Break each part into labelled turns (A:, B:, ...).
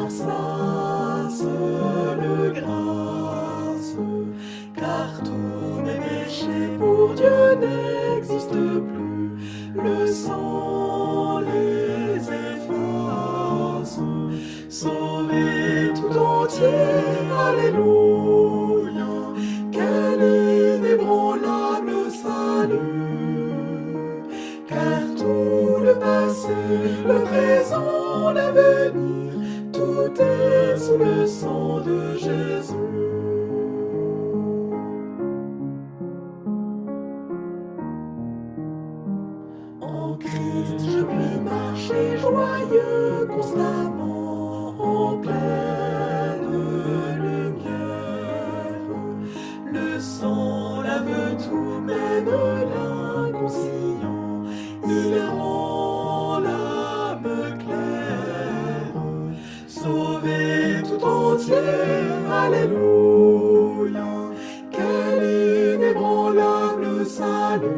A: par sa seule grâce, car tous mes péchés pour Dieu n'existent plus, le sang les efface, sauvé tout entier, alléluia, quel inébranlable salut, car tout le passé, le présent, l'avenir, tout est sous le sang de Jésus. En Christ, je puis marcher joyeux constamment en pleine lumière. Le sang lave tout, même l'inconscient, il rend l'âme claire. Sauvé tout entier, alléluia, quel inébranlable salut,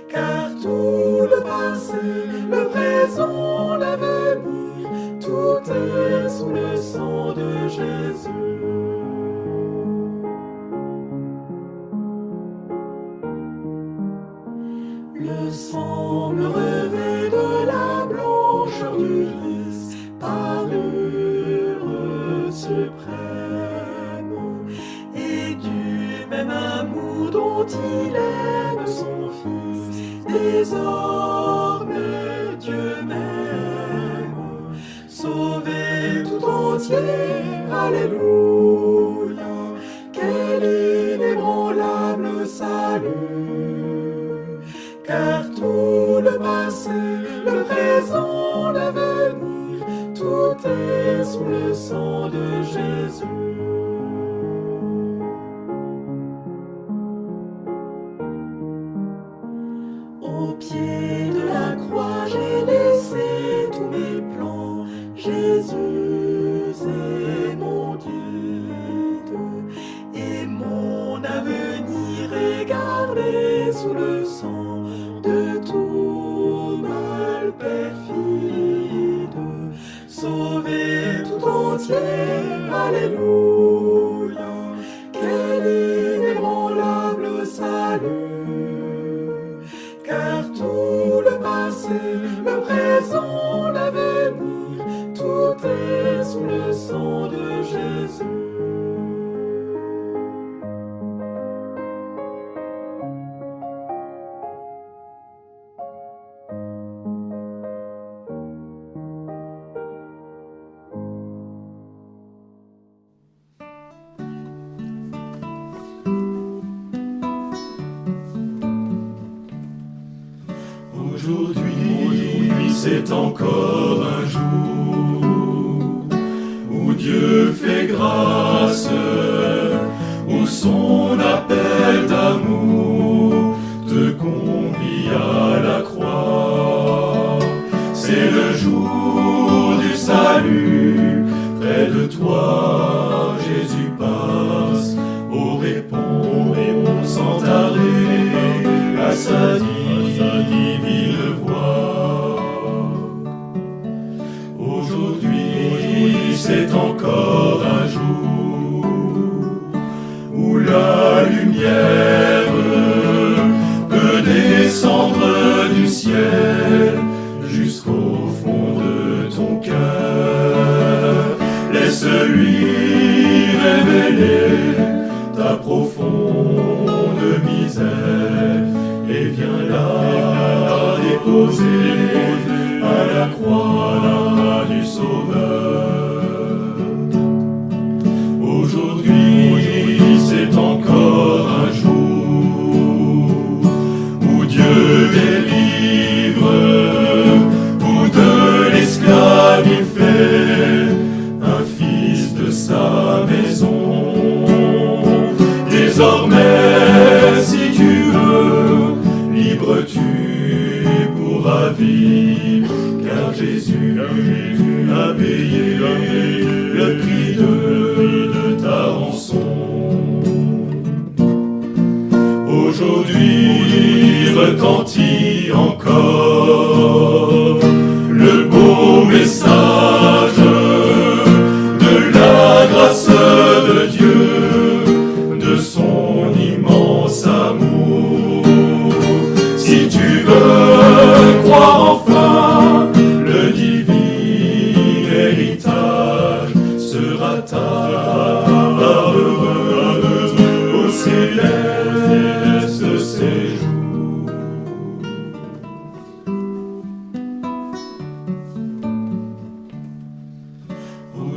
A: car tout le passé, le présent, l'avenir, tout est sous le sang de Jésus. Le sang me revêt de la blancheur du lys, parure suprême, et du même amour dont il aime son Fils, désormais Dieu m'aime, sauvé tout entier, alléluia, quel inébranlable salut, car tout le passé, le présent, l'avenir, tout est sous le sang de Jésus. Au pied de la croix, j'ai laissé tous mes plans. Jésus est mon guide, et mon avenir est gardé sous le sang de tout mal perfide. Sauvé tout entier, alléluia, quel inébranlable salut, car tout le passé, le présent, l'avenir, tout est sous le sang de Jésus.
B: Aujourd'hui, c'est encore un jour où Dieu fait grâce, où son appel d'amour te convie à la croix. C'est le jour du salut, près de toi, Jésus passe, au répond sans tarder à sa divine voix. Aujourd'hui, c'est encore un jour où la lumière peut descendre du ciel jusqu'au fond de ton cœur. Laisse-lui révéler ta profonde misère et viens la déposer à la croix du Sauveur. Aujourd'hui, c'est encore un jour où Dieu délivre, où de l'esclave il fait un fils de sa maison. Désormais, si tu veux, libre tu pourras vivre, car Jésus a payé le prix de ta rançon. Aujourd'hui retentit encore le beau message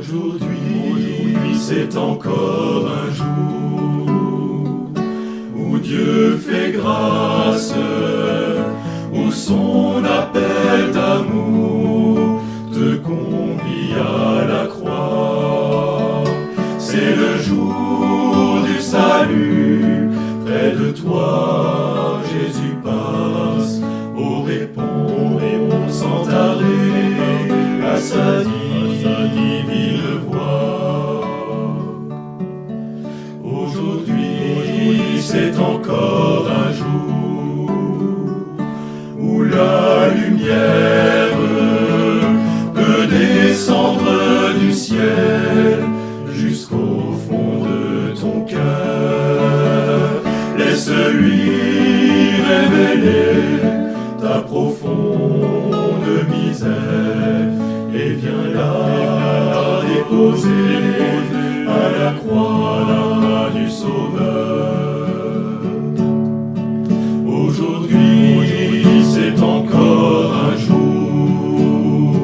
B: Aujourd'hui, c'est encore un jour où Dieu fait grâce, où son appel d'amour te convie à la croix. C'est le jour du salut, près de toi Jésus passe, répond sans arrêt à sa divine voix. Aujourd'hui, c'est encore un jour où la lumière peut descendre du ciel jusqu'au fond de ton cœur. Laisse-lui révéler ta profonde misère et viens la déposer à la croix du Sauveur. Aujourd'hui, c'est encore un jour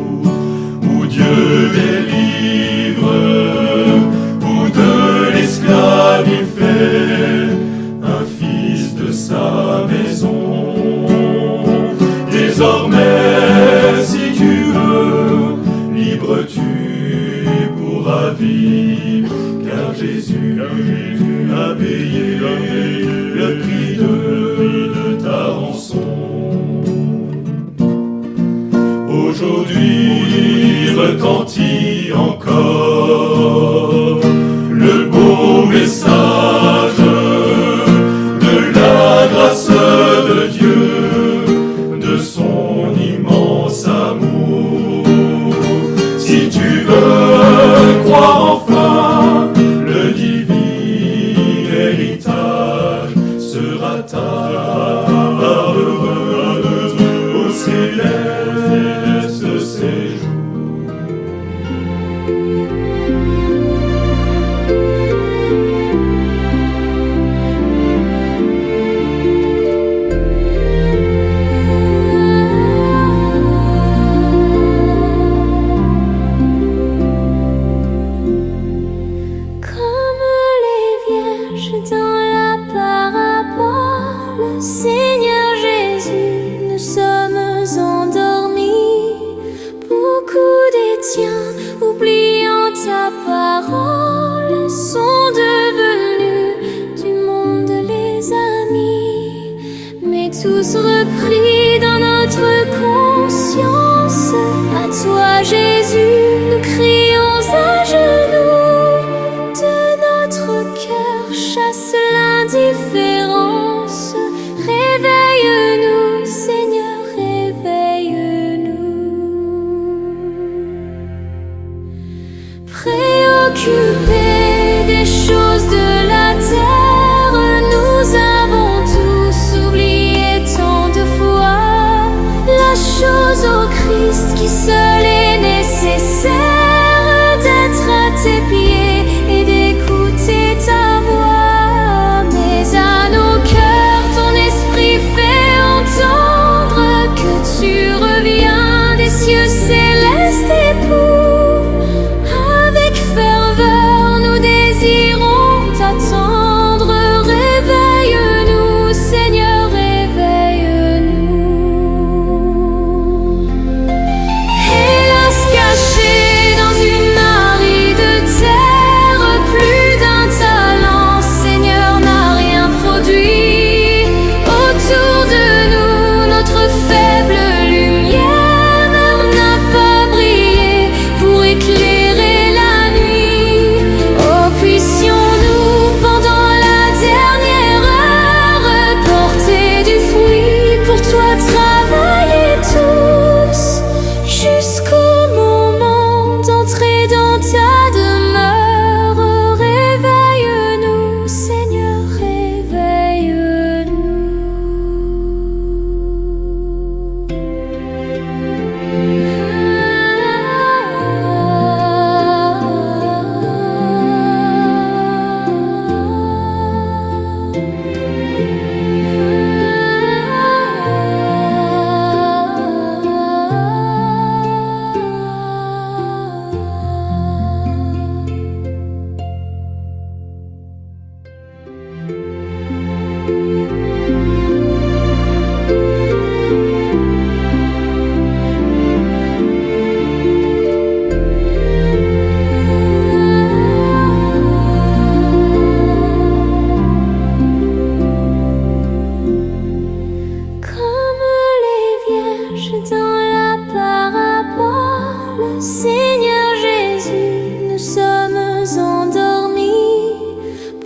B: où Dieu délivre, où de l'esclave il fait un fils de sa maison. Désormais, si tu veux, libre tu pourras vivre, car Jésus a payé le prix de ta rançon. Aujourd'hui retentit encore le beau message de la grâce de Dieu, de son immense amour. Si tu veux croire enfin, le divin héritage sera ta part heureuse au céleste séjour.
C: Seigneur Jésus, nous sommes endormis. Beaucoup des tiens, oubliant ta parole, sont devenus du monde les amis. Mais tous repris dans notre conscience, à toi Jésus, nous crions à genoux. De notre cœur chasse l'indifférence. Réveille-nous, Seigneur, réveille-nous. Préoccupés des choses de la terre, nous avons tous oublié tant de fois la chose au Christ qui seul est nécessaire, d'être à tes pieds et d'écouter ta voix. Mais à nos cœurs, ton esprit fait entendre que tu reviens des cieux célestes et pour avec ferveur Seigneur Jésus, nous sommes endormis.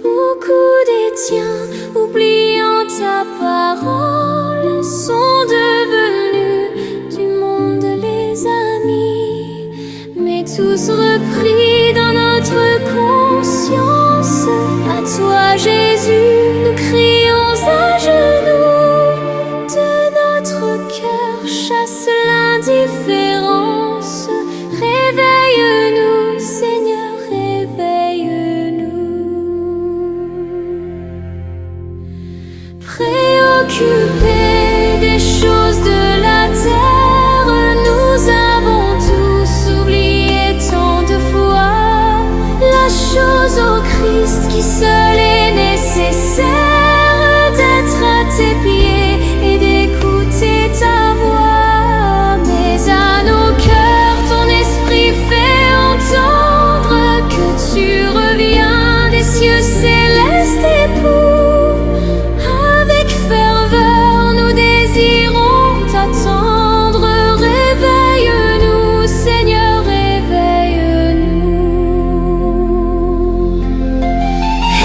C: Beaucoup des tiens, oubliant ta parole, sont devenus du monde les amis. Mais tous repris dans notre conscience, à toi Jésus, nous crions à genoux. De notre cœur chasse l'indifférence. Réveille-nous, Seigneur, réveille-nous. Préoccupés des choses de la terre, nous avons tous oublié tant de fois la chose au Christ qui seul est nécessaire, d'être à tes pieds et d'écouter ta voix. Mais à nos cœurs, ton esprit fait entendre que tu reviens des cieux célestes et pour. Avec ferveur, nous désirons t'attendre. Réveille-nous, Seigneur, réveille-nous.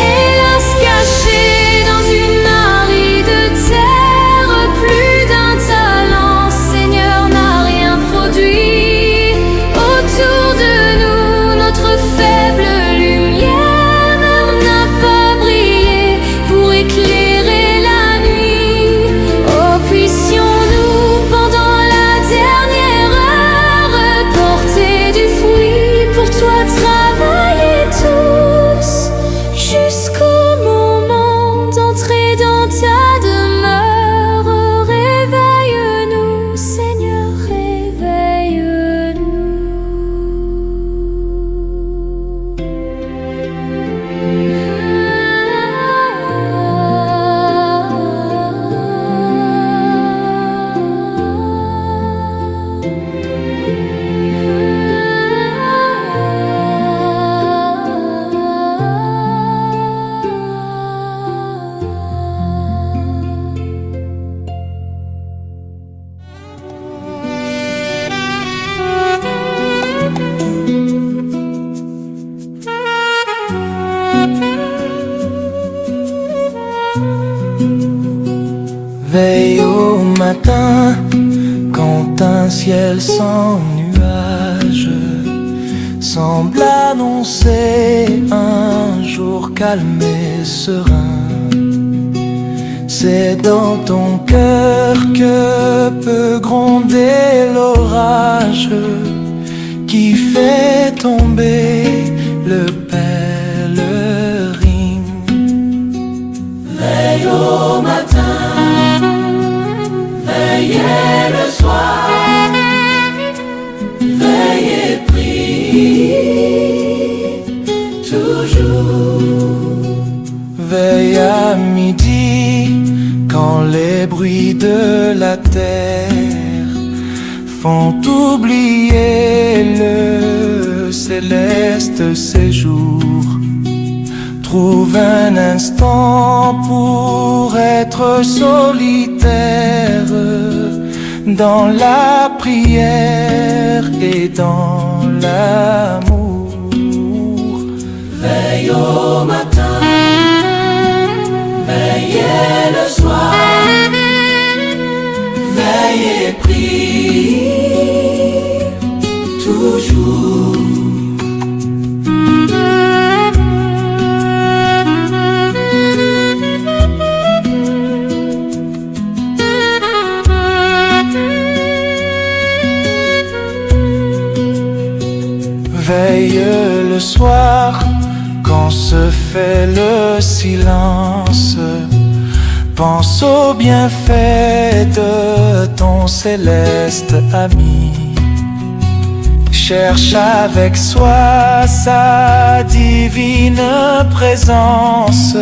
C: Hélas, caché dans une aride terre, plus d'un talent, Seigneur, n'a rien produit. Autour de nous, notre faible lumière n'a pas brillé pour éclairer la nuit. Oh, puissions-nous pendant la dernière heure porter du fruit, pour toi travailler tous, jusqu'au moment d'entrer dans ta demeure. Réveille-nous, Seigneur,
D: Veille au matin, quand un ciel sans nuages semble annoncer un jour calme et serein. C'est dans ton cœur que peut gronder l'orage qui fait tomber le pèlerin.
A: Veille au matin, veillez le soir, veillez et prie toujours.
D: Veille à midi, quand les bruits de la terre font oublier le céleste séjour. Trouve un instant pour être solitaire dans la prière et dans l'amour.
A: Veille au matin, veillez le soir, veillez et prie toujours.
D: Veille le soir, quand se fait le silence. Pense aux bienfaits de ton céleste ami. Cherche avec soi sa divine présence,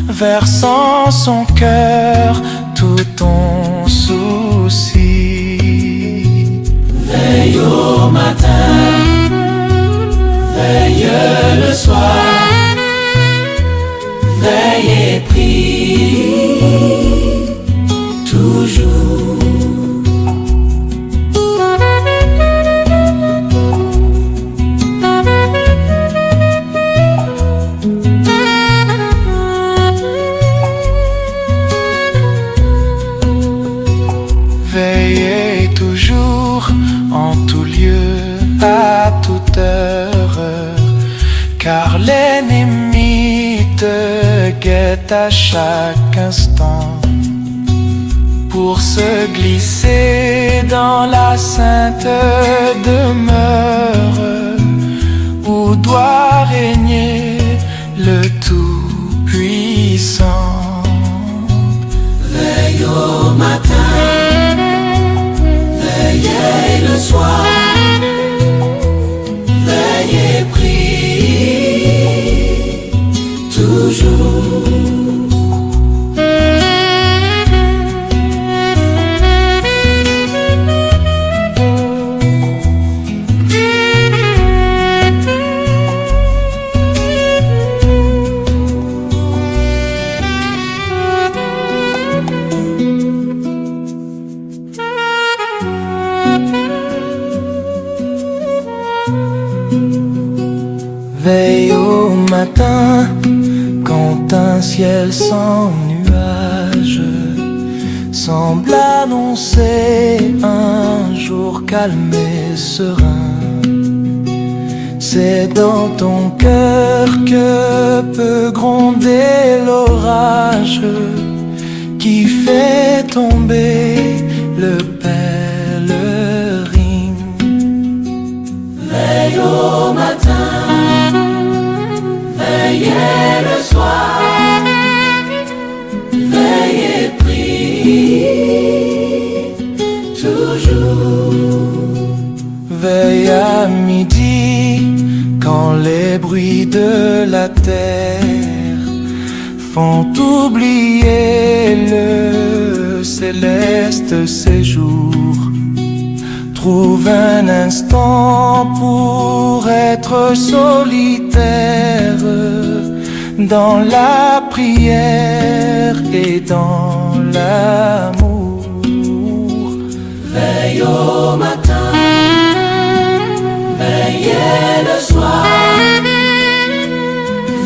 D: versant son cœur tout ton souci.
A: Veille au matin, veille le soir, veille et prie toujours.
D: te guette à chaque instant pour se glisser dans la sainte demeure où doit régner le Tout-Puissant.
A: Veille au matin, veillez le soir, veillez, prie toujours.
D: Veille au matin, quand un ciel sans nuages semble annoncer un jour calme et serein. C'est dans ton cœur que peut gronder l'orage qui fait tomber le pèlerin.
A: Veille au matin, veillez le soir, veillez, prie toujours.
D: Veille à midi, quand les bruits de la terre font oublier le céleste séjour. Trouve un instant pour être solitaire dans la prière et dans l'amour.
A: Veille au matin, veillez le soir,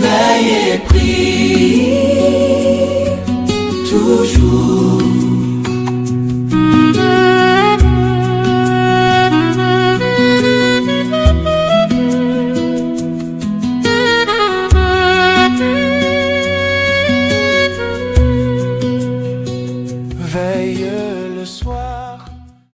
A: veillez, prie toujours.
D: Veille le soir.